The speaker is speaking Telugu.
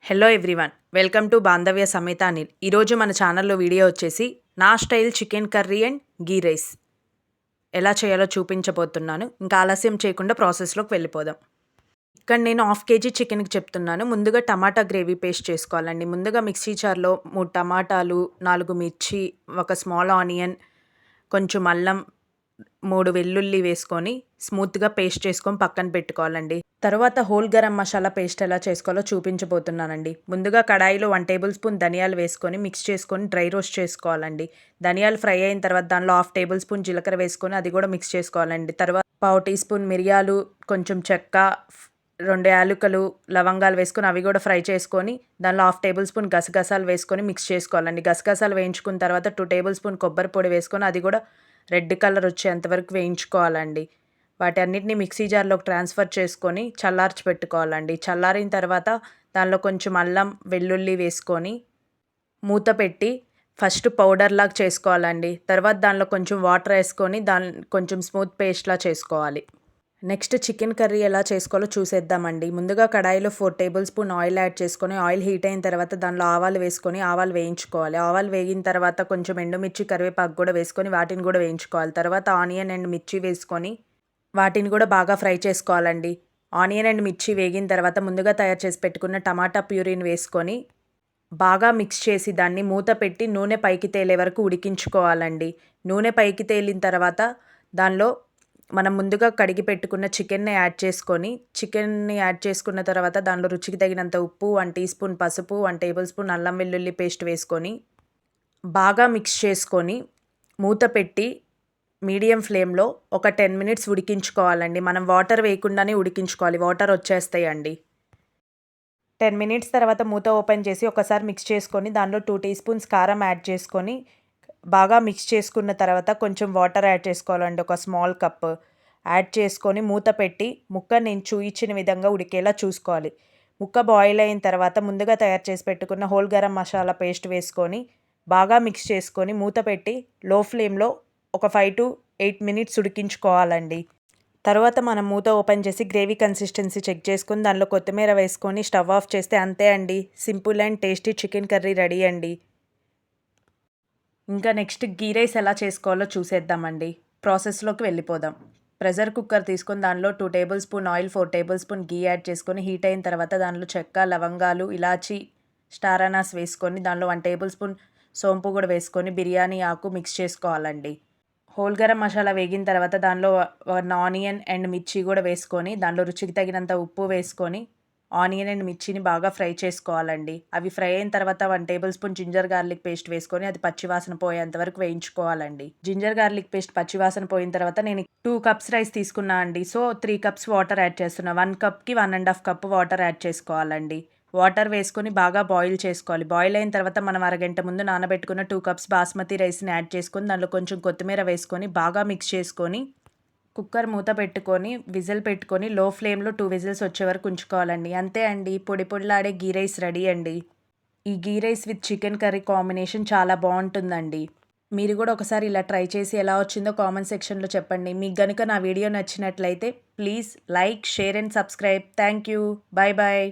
Hello everyone, welcome to Bandhavya సమేత అనిల్. ఈరోజు మన ఛానల్లో వీడియో వచ్చేసి నా style chicken curry and ghee rice ఎలా చేయాలో చూపించబోతున్నాను. ఇంకా ఆలస్యం చేయకుండా ప్రాసెస్లోకి వెళ్ళిపోదాం. ఇక్కడ నేను 1/2 kg చికెన్కి చెప్తున్నాను. ముందుగా టమాటా గ్రేవీ పేస్ట్ చేసుకోవాలండి. ముందుగా మిక్సీ జార్లో 3 టమాటాలు, 4 మిర్చి, ఒక స్మాల్ ఆనియన్, కొంచెం అల్లం, 3 వెల్లుల్లి వేసుకొని స్మూత్గా పేస్ట్ చేసుకొని పక్కన పెట్టుకోవాలండి. తర్వాత హోల్ గరం మసాలా పేస్ట్ ఎలా చేసుకోవాలో చూపించబోతున్నానండి. ముందుగా కడాయిలో 1 టేబుల్ స్పూన్ ధనియాలు వేసుకొని మిక్స్ చేసుకొని డ్రై రోస్ట్ చేసుకోవాలండి. ధనియాలు ఫ్రై అయిన తర్వాత దానిలో 1/2 టేబుల్ స్పూన్ జీలకర్ర వేసుకొని అది కూడా మిక్స్ చేసుకోవాలండి. తర్వాత 1/2 టీ స్పూన్ మిరియాలు, కొంచెం చెక్క, 2 యాలకులు, లవంగాలు వేసుకొని అవి కూడా ఫ్రై చేసుకొని దానిలో 1/2 టేబుల్ స్పూన్ గసగసాలు వేసుకొని మిక్స్ చేసుకోవాలండి. గసగసాలు వేయించుకున్న తర్వాత 2 టేబుల్ స్పూన్ కొబ్బరి పొడి వేసుకొని అది కూడా రెడ్ కలర్ వచ్చేంతవరకు వేయించుకోవాలండి. వాటి అన్నిటిని మిక్సీ జార్లోకి ట్రాన్స్ఫర్ చేసుకొని చల్లార్చి పెట్టుకోవాలండి. చల్లారిన తర్వాత దానిలో కొంచెం అల్లం, వెల్లుల్లి వేసుకొని మూత పెట్టి ఫస్ట్ పౌడర్లాగా చేసుకోవాలండి. తర్వాత దానిలో కొంచెం వాటర్ వేసుకొని కొంచెం స్మూత్ పేస్ట్లా చేసుకోవాలి. నెక్స్ట్ చికెన్ కర్రీ ఎలా చేసుకోవాలో చూసేద్దామండి. ముందుగా కడాయిలో 4 టేబుల్ స్పూన్ ఆయిల్ యాడ్ చేసుకొని ఆయిల్ హీట్ అయిన తర్వాత దానిలో ఆవాలు వేసుకొని ఆవాలు వేయించుకోవాలి. ఆవాలు వేగిన తర్వాత కొంచెం ఎండుమిర్చి, కరివేపాకు కూడా వేసుకొని వాటిని కూడా వేయించుకోవాలి. తర్వాత ఆనియన్ అండ్ మిర్చి వేసుకొని వాటిని కూడా బాగా ఫ్రై చేసుకోవాలండి. ఆనియన్ అండ్ మిర్చి వేగిన తర్వాత ముందుగా తయారు చేసి పెట్టుకున్న టమాటా ప్యూరీని వేసుకొని బాగా మిక్స్ చేసి దాన్ని మూత పెట్టి నూనె పైకి తేలే వరకు ఉడికించుకోవాలండి. నూనె పైకి తేలిన తర్వాత దానిలో మనం ముందుగా కడిగి పెట్టుకున్న చికెన్ని యాడ్ చేసుకున్న తర్వాత దానిలో రుచికి తగినంత ఉప్పు, 1 టీ స్పూన్ పసుపు, 1 టేబుల్ స్పూన్ అల్లం వెల్లుల్లి పేస్ట్ వేసుకొని బాగా మిక్స్ చేసుకొని మూత పెట్టి మీడియం ఫ్లేమ్లో ఒక 10 మినిట్స్ ఉడికించుకోవాలండి. మనం వాటర్ వేయకుండానే ఉడికించుకోవాలి, వాటర్ వచ్చేస్తాయండి. 10 మినిట్స్ తర్వాత మూత ఓపెన్ చేసి ఒకసారి మిక్స్ చేసుకొని దానిలో 2 టీ స్పూన్స్ కారం యాడ్ చేసుకొని బాగా మిక్స్ చేసుకున్న తర్వాత కొంచెం వాటర్ యాడ్ చేసుకోవాలండి. ఒక స్మాల్ కప్ యాడ్ చేసుకొని మూత పెట్టి ముక్క నేను చూయించిన విధంగా ఉడికేలా చూసుకోవాలి. ముక్క బాయిల్ అయిన తర్వాత ముందుగా తయారు చేసి పెట్టుకున్న హోల్ గరం మసాలా పేస్ట్ వేసుకొని బాగా మిక్స్ చేసుకొని మూత పెట్టి లో ఫ్లేమ్లో ఒక 5 to 8 మినిట్స్ ఉడికించుకోవాలండి. తర్వాత మనం మూత ఓపెన్ చేసి గ్రేవీ కన్సిస్టెన్సీ చెక్ చేసుకొని దానిలో కొత్తిమీర వేసుకొని స్టవ్ ఆఫ్ చేస్తే అంతే అండి. Simple and tasty chicken curry ready అండి. ఇంకా నెక్స్ట్ గీ రైస్ ఎలా చేసుకోవాలో చూసేద్దామండి. ప్రాసెస్లోకి వెళ్ళిపోదాం. ప్రెషర్ కుక్కర్ తీసుకొని దానిలో 2 tablespoon oil, 4 tablespoon ghee add చేసుకొని హీట్ అయిన తర్వాత దానిలో చెక్క, లవంగాలు, ఇలాచి, స్టార్ అనాస్ వేసుకొని దానిలో 1 టేబుల్ స్పూన్ సోంపు కూడా వేసుకొని బిర్యానీ ఆకు మిక్స్ చేసుకోవాలండి. హోల్ గరం మసాలా వేగిన తర్వాత దానిలో 1 ఆనియన్ అండ్ మిర్చి కూడా వేసుకొని దానిలో రుచికి తగినంత ఉప్పు వేసుకొని ఆనియన్ అండ్ మిర్చిని బాగా ఫ్రై చేసుకోవాలండి. అవి ఫ్రై అయిన తర్వాత 1 tablespoon ginger garlic paste వేసుకొని అది పచ్చివాసన పోయేంత వరకు వేయించుకోవాలండి. జింజర్ గార్లిక్ పేస్ట్ పచ్చివాసన పోయిన తర్వాత నేను 2 కప్స్ రైస్ తీసుకున్నా అండి. సో 3 కప్స్ వాటర్ యాడ్ చేస్తున్నా. 1 కప్కి 1.5 కప్ వాటర్ యాడ్ చేసుకోవాలండి. వాటర్ వేసుకొని బాగా బాయిల్ చేసుకోవాలి. బాయిల్ అయిన తర్వాత మనం అరగంట ముందు నానబెట్టుకున్న 2 కప్స్ బాస్మతి రైస్ని యాడ్ చేసుకొని దానిలో కొంచెం కొత్తిమీర వేసుకొని బాగా మిక్స్ చేసుకొని కుక్కర్ మూత పెట్టుకొని విజిల్ పెట్టుకొని లో ఫ్లేమ్లో 2 విజిల్స్ వచ్చే వరకు ఉంచుకోవాలండి. అంతే అండి, పొడి పొడిలాడే గీ రైస్ రెడీ అండి. ఈ ghee rice with chicken curry combination చాలా బాగుంటుందండి. మీరు కూడా ఒకసారి ఇలా ట్రై చేసి ఎలా వచ్చిందో కామెంట్ సెక్షన్లో చెప్పండి. మీకు కనుక నా వీడియో నచ్చినట్లయితే please like, share and subscribe. Thank you. Bye bye.